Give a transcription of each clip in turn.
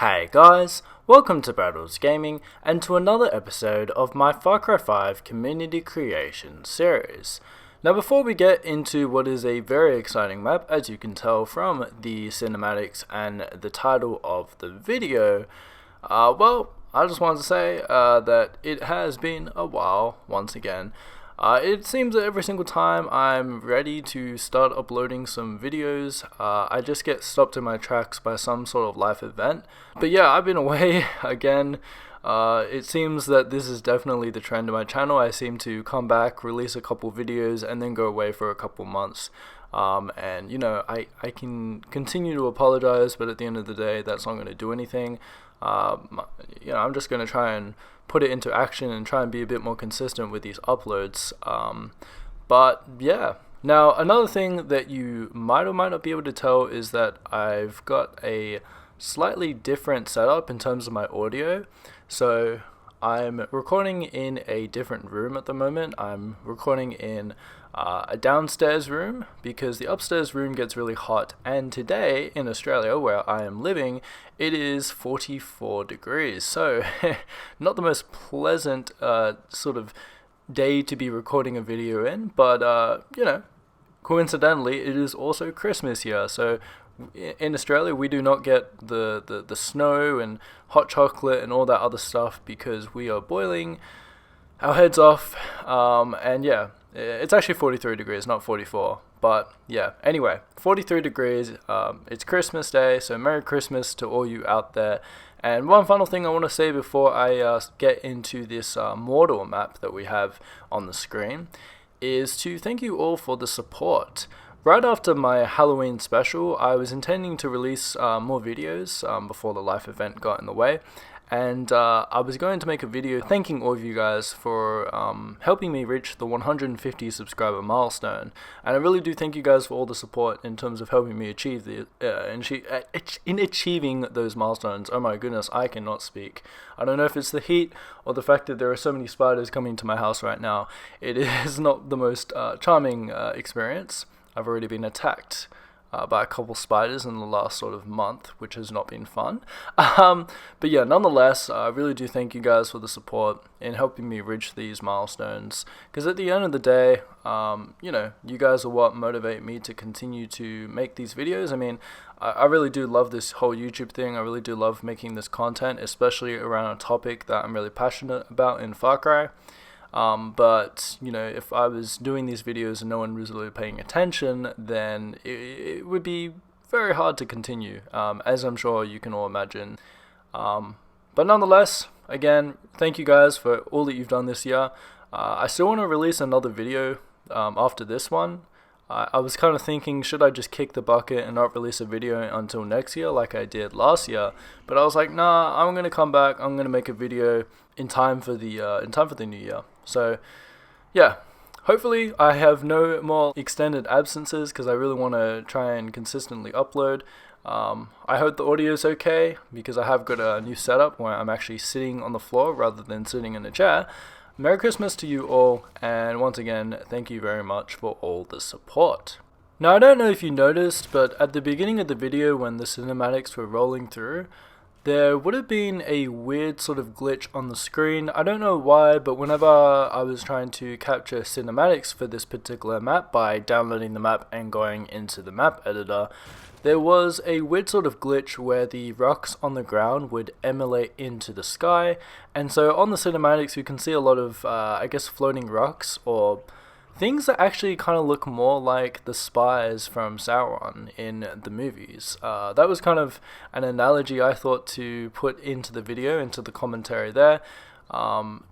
Hey guys, welcome to Braddels Gaming and to another episode of my Far Cry 5 community creation series. Now before we get into what is a very exciting map, as you can tell from the cinematics and the title of the video, I just wanted to say that it has been a while once again. It seems that every single time I'm ready to start uploading some videos, I just get stopped in my tracks by some sort of life event. But yeah, I've been away again. It seems that this is definitely the trend of my channel. I seem to come back, release a couple videos, and then go away for a couple months. And you know, I can continue to apologize, but at the end of the day, that's not going to do anything. I'm just going to try and put it into action and try and be a bit more consistent with these uploads. But yeah, now another thing that you might or might not be able to tell is that I've got a slightly different setup in terms of my audio. So I'm recording in a different room at the moment. I'm recording in a downstairs room because the upstairs room gets really hot, and today in Australia where I am living it is 44 degrees, so not the most pleasant sort of day to be recording a video in, but you know, coincidentally it is also Christmas here, so in Australia we do not get the snow and hot chocolate and all that other stuff because we are boiling our heads off, and yeah, it's actually 43 degrees, not 44. But yeah, anyway, 43 degrees, it's Christmas Day, so Merry Christmas to all you out there. And one final thing I want to say before I get into this Mordor map that we have on the screen is to thank you all for the support. Right after my Halloween special, I was intending to release more videos before the life event got in the way. And I was going to make a video thanking all of you guys for helping me reach the 150 subscriber milestone. And I really do thank you guys for all the support in terms of helping me achieve in achieving those milestones. Oh my goodness, I cannot speak. I don't know if it's the heat or the fact that there are so many spiders coming to my house right now. It is not the most charming experience. I've already been attacked by a couple spiders in the last sort of month, which has not been fun. But yeah, nonetheless, I really do thank you guys for the support in helping me reach these milestones, because at the end of the day, you know, you guys are what motivate me to continue to make these videos. I mean, I really do love this whole YouTube thing. I really do love making this content, especially around a topic that I'm really passionate about in Far Cry. But, you know, if I was doing these videos and no one was really paying attention, then it would be very hard to continue, as I'm sure you can all imagine. But nonetheless, again, thank you guys for all that you've done this year. I still want to release another video after this one. I was kind of thinking, should I just kick the bucket and not release a video until next year like I did last year? But I was like, nah, I'm going to come back. I'm going to make a video in time for the new year. So yeah, hopefully I have no more extended absences because I really want to try and consistently upload. I hope the audio is okay because I have got a new setup where I'm actually sitting on the floor rather than sitting in a chair. Merry Christmas to you all, and once again, thank you very much for all the support. Now, I don't know if you noticed, but at the beginning of the video when the cinematics were rolling through, there would have been a weird sort of glitch on the screen. I don't know why, but whenever I was trying to capture cinematics for this particular map by downloading the map and going into the map editor, there was a weird sort of glitch where the rocks on the ground would emulate into the sky, and so on the cinematics you can see a lot of, I guess, floating rocks, or things that actually kind of look more like the spies from Sauron in the movies. That was kind of an analogy I thought to put into the video, into the commentary there,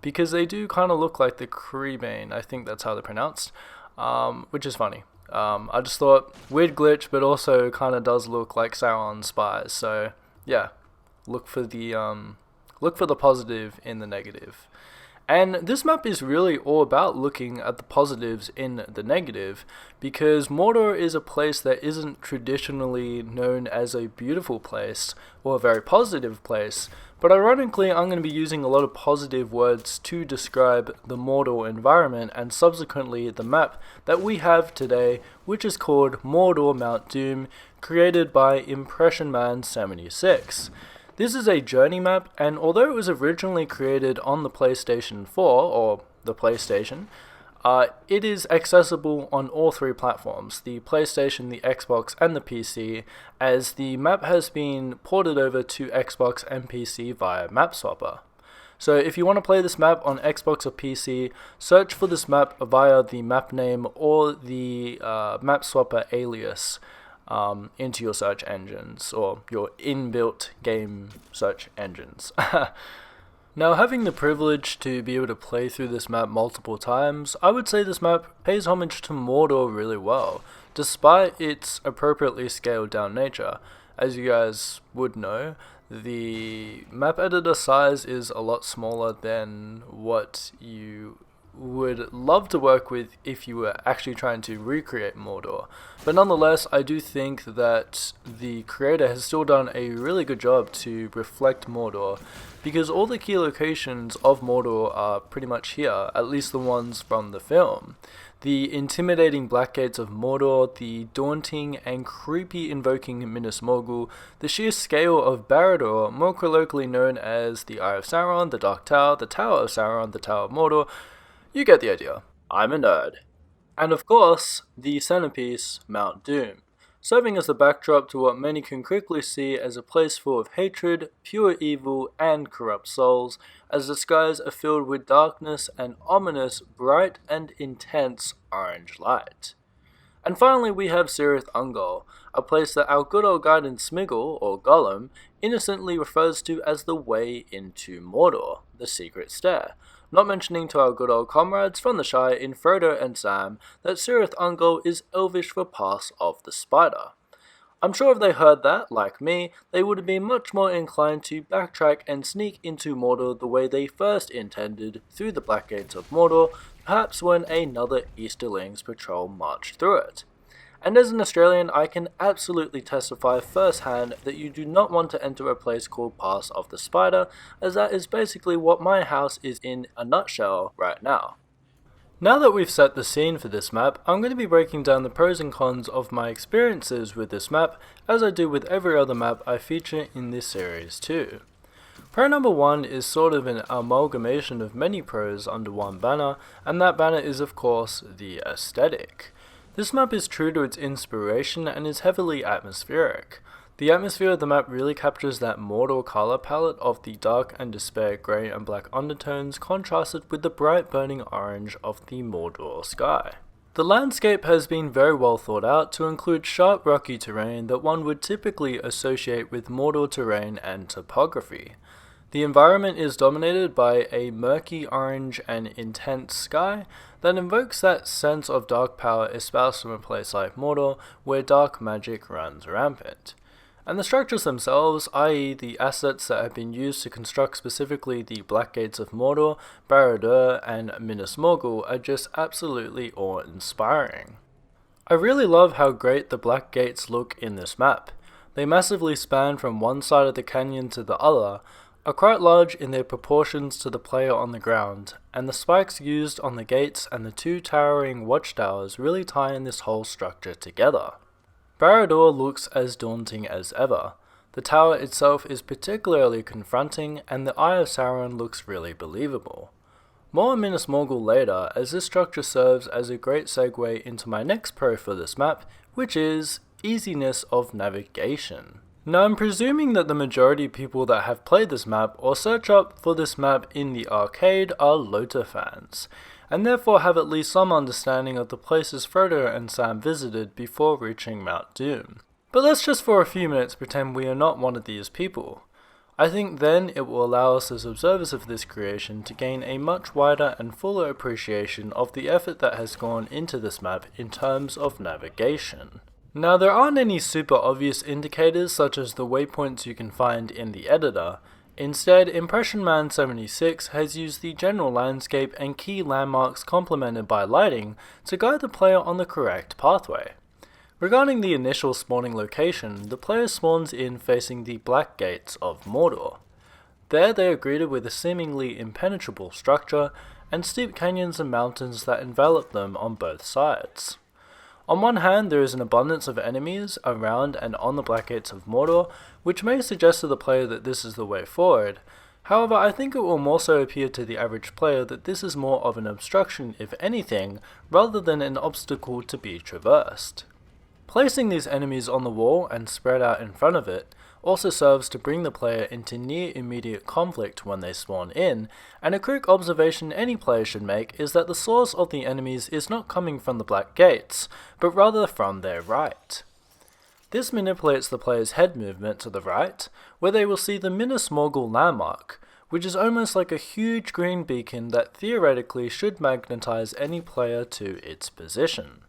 because they do kind of look like the Creebane, I think that's how they're pronounced, which is funny. I just thought, weird glitch, but also kind of does look like Sauron spies. So yeah, look for the positive in the negative. And this map is really all about looking at the positives in the negative, because Mordor is a place that isn't traditionally known as a beautiful place or a very positive place, but ironically I'm going to be using a lot of positive words to describe the Mordor environment and subsequently the map that we have today, which is called Mordor Mount Doom, created by Impression Man 76. This is a journey map, and although it was originally created on the PlayStation 4, or the PlayStation, it is accessible on all three platforms, the PlayStation, the Xbox, and the PC, as the map has been ported over to Xbox and PC via Map Swapper. So if you want to play this map on Xbox or PC, search for this map via the map name or the Map Swapper alias into your search engines, or your inbuilt game search engines. Now, having the privilege to be able to play through this map multiple times, I would say this map pays homage to Mordor really well, despite its appropriately scaled down nature. As you guys would know, the map editor size is a lot smaller than what you would love to work with if you were actually trying to recreate Mordor. But nonetheless, I do think that the creator has still done a really good job to reflect Mordor, because all the key locations of Mordor are pretty much here, at least the ones from the film. The intimidating Black Gates of Mordor, the daunting and creepy invoking Minas Morgul, the sheer scale of Barud-Dur, more colloquially known as the Eye of Sauron, the Dark Tower, the Tower of Sauron, the Tower of Mordor. You get the idea. I'm a nerd. And of course, the centerpiece, Mount Doom, serving as the backdrop to what many can quickly see as a place full of hatred, pure evil, and corrupt souls, as the skies are filled with darkness and ominous, bright and intense orange light. And finally we have Cirith Ungol, a place that our good old guide in Sméagol, or Gollum, innocently refers to as the way into Mordor, the secret stair, not mentioning to our good old comrades from the Shire in Frodo and Sam that Cirith Ungol is Elvish for Pass of the Spider. I'm sure if they heard that, like me, they would have been much more inclined to backtrack and sneak into Mordor the way they first intended, through the Black Gates of Mordor, perhaps when another Easterlings patrol marched through it. And as an Australian, I can absolutely testify firsthand that you do not want to enter a place called Pass of the Spider, as that is basically what my house is in a nutshell right now. Now that we've set the scene for this map, I'm going to be breaking down the pros and cons of my experiences with this map, as I do with every other map I feature in this series too. Pro number 1 is sort of an amalgamation of many pros under one banner, and that banner is of course the aesthetic. This map is true to its inspiration and is heavily atmospheric. The atmosphere of the map really captures that Mordor colour palette of the dark and despair grey and black undertones contrasted with the bright burning orange of the Mordor sky. The landscape has been very well thought out to include sharp rocky terrain that one would typically associate with Mordor terrain and topography. The environment is dominated by a murky orange and intense sky that invokes that sense of dark power espoused from a place like Mordor, where dark magic runs rampant. And the structures themselves, i.e. the assets that have been used to construct specifically the Black Gates of Mordor, Barud-Dur, and Minas Morgul, are just absolutely awe-inspiring. I really love how great the Black Gates look in this map. They massively span from one side of the canyon to the other, are quite large in their proportions to the player on the ground, and the spikes used on the gates and the two towering watchtowers really tie in this whole structure together. Barud-Dur looks as daunting as ever. The tower itself is particularly confronting, and the Eye of Sauron looks really believable. More on Minas Morgul later, as this structure serves as a great segue into my next pro for this map, which is Easiness of Navigation. Now I'm presuming that the majority of people that have played this map or search up for this map in the arcade are LOTA fans, and therefore have at least some understanding of the places Frodo and Sam visited before reaching Mount Doom. But let's just for a few minutes pretend we are not one of these people. I think then it will allow us as observers of this creation to gain a much wider and fuller appreciation of the effort that has gone into this map in terms of navigation. Now there aren't any super obvious indicators such as the waypoints you can find in the editor. Instead, Impression Man 76 has used the general landscape and key landmarks complemented by lighting to guide the player on the correct pathway. Regarding the initial spawning location, the player spawns in facing the Black Gates of Mordor. There they are greeted with a seemingly impenetrable structure and steep canyons and mountains that envelop them on both sides. On one hand, there is an abundance of enemies around and on the Black Gates of Mordor, which may suggest to the player that this is the way forward. However, I think it will more so appear to the average player that this is more of an obstruction, if anything, rather than an obstacle to be traversed. Placing these enemies on the wall and spread out in front of it also serves to bring the player into near immediate conflict when they spawn in, and a quick observation any player should make is that the source of the enemies is not coming from the Black Gates, but rather from their right. This manipulates the player's head movement to the right, where they will see the Minas Morgul landmark, which is almost like a huge green beacon that theoretically should magnetize any player to its position.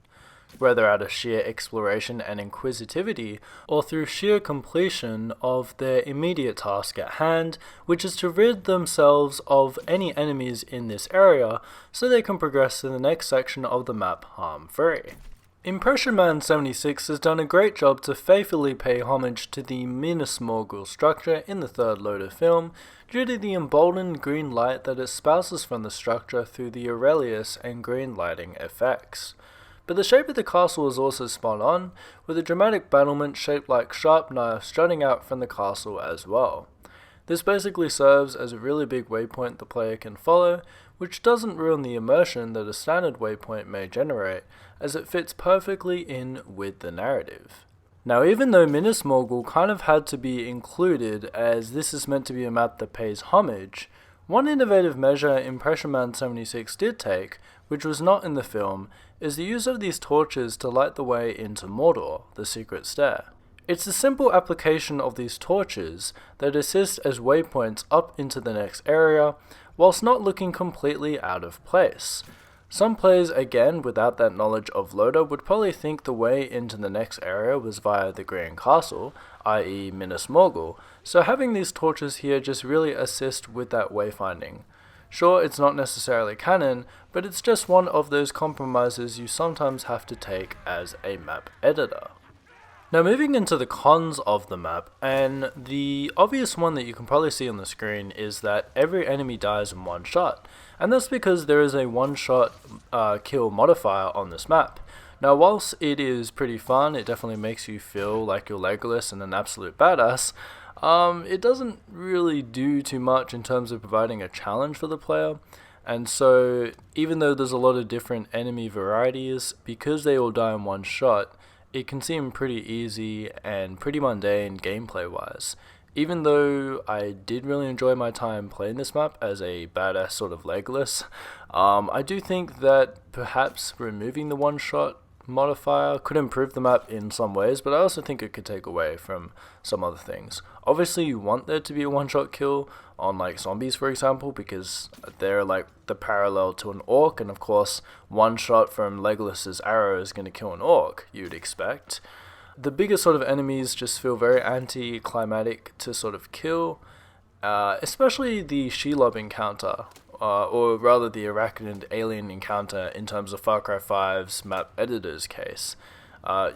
Whether out of sheer exploration and inquisitivity, or through sheer completion of their immediate task at hand, which is to rid themselves of any enemies in this area so they can progress to the next section of the map harm-free. Impression Man 76 has done a great job to faithfully pay homage to the Minas Morgul structure in the third loader film, due to the emboldened green light that espouses from the structure through the Aurelius and green lighting effects. But the shape of the castle is also spot on, with a dramatic battlement shaped like sharp knives jutting out from the castle as well. This basically serves as a really big waypoint the player can follow, which doesn't ruin the immersion that a standard waypoint may generate, as it fits perfectly in with the narrative. Now, even though Minas Morgul kind of had to be included, as this is meant to be a map that pays homage, one innovative measure Impression Man 76 did take, which was not in the film, is the use of these torches to light the way into Mordor, the secret stair. It's the simple application of these torches that assist as waypoints up into the next area, whilst not looking completely out of place. Some players, again without that knowledge of loader, would probably think the way into the next area was via the Green Castle, i.e. Minas Morgul, so having these torches here just really assist with that wayfinding. Sure, it's not necessarily canon, but it's just one of those compromises you sometimes have to take as a map editor. Now, moving into the cons of the map, and the obvious one that you can probably see on the screen is that every enemy dies in one shot, and that's because there is a one-shot kill modifier on this map. Now, whilst it is pretty fun, it definitely makes you feel like you're Legolas and an absolute badass, it doesn't really do too much in terms of providing a challenge for the player, and so even though there's a lot of different enemy varieties, because they all die in one shot, it can seem pretty easy and pretty mundane gameplay wise. Even though I did really enjoy my time playing this map as a badass sort of Legolas, I do think that perhaps removing the one shot modifier could improve the map in some ways, but I also think it could take away from some other things. Obviously you want there to be a one-shot kill on like zombies, for example, because they're like the parallel to an orc, and of course one shot from Legolas's arrow is going to kill an orc, you'd expect. The bigger sort of enemies just feel very anti-climatic to sort of kill, especially the Shelob encounter, or rather the arachnid alien encounter in terms of Far Cry 5's map editor's case.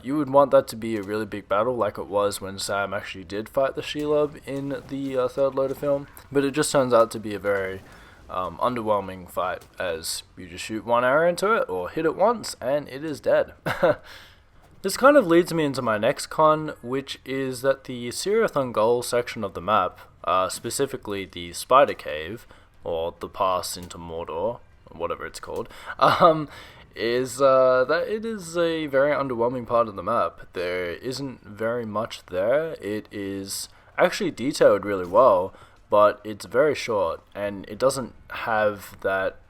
You would want that to be a really big battle like it was when Sam actually did fight the Shelob in the third loader film, but it just turns out to be a very underwhelming fight, as you just shoot one arrow into it or hit it once and it is dead. This kind of leads me into my next con, which is that the Cirith Ungol section of the map, specifically the Spider Cave, or the pass into Mordor, whatever it's called, is that it is a very underwhelming part of the map. There isn't very much there. It is actually detailed really well, but it's very short, and it doesn't have that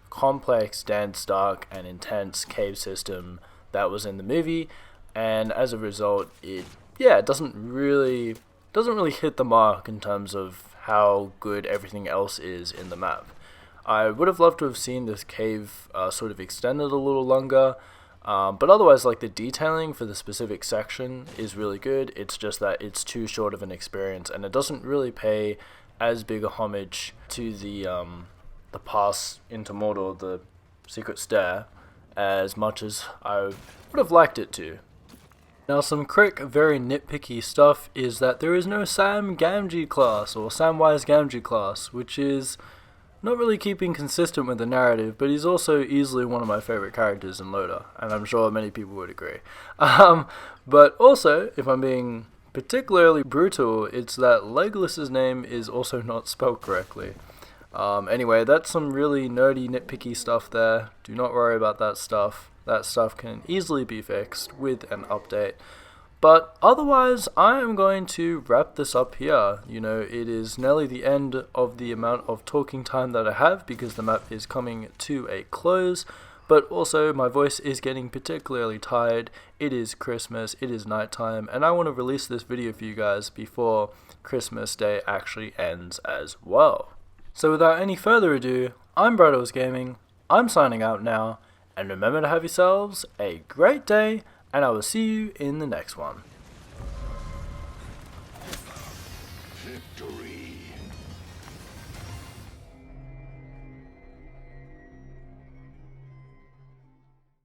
complex, dense, dark, and intense cave system that was in the movie, and as a result, it doesn't really hit the mark in terms of how good everything else is in the map. I would have loved to have seen this cave sort of extended a little longer, but otherwise, like, the detailing for the specific section is really good. It's just that it's too short of an experience, and it doesn't really pay as big a homage to the pass into Mordor, the secret stair, as much as I would have liked it to. Now, some quick, very nitpicky stuff is that there is no Sam Gamgee class, or Samwise Gamgee class, which is not really keeping consistent with the narrative, but he's also easily one of my favorite characters in Loader, and I'm sure many people would agree. But also, if I'm being particularly brutal, it's that Legolas's name is also not spelled correctly. Anyway, that's some really nerdy, nitpicky stuff there. Do not worry about that stuff. That stuff can easily be fixed with an update. But otherwise, I am going to wrap this up here. You know, it is nearly the end of the amount of talking time that I have because the map is coming to a close. But also, my voice is getting particularly tired. It is Christmas, it is nighttime, and I want to release this video for you guys before Christmas Day actually ends as well. So without any further ado, I'm Braddels Gaming, I'm signing out now, and remember to have yourselves a great day, and I will see you in the next one.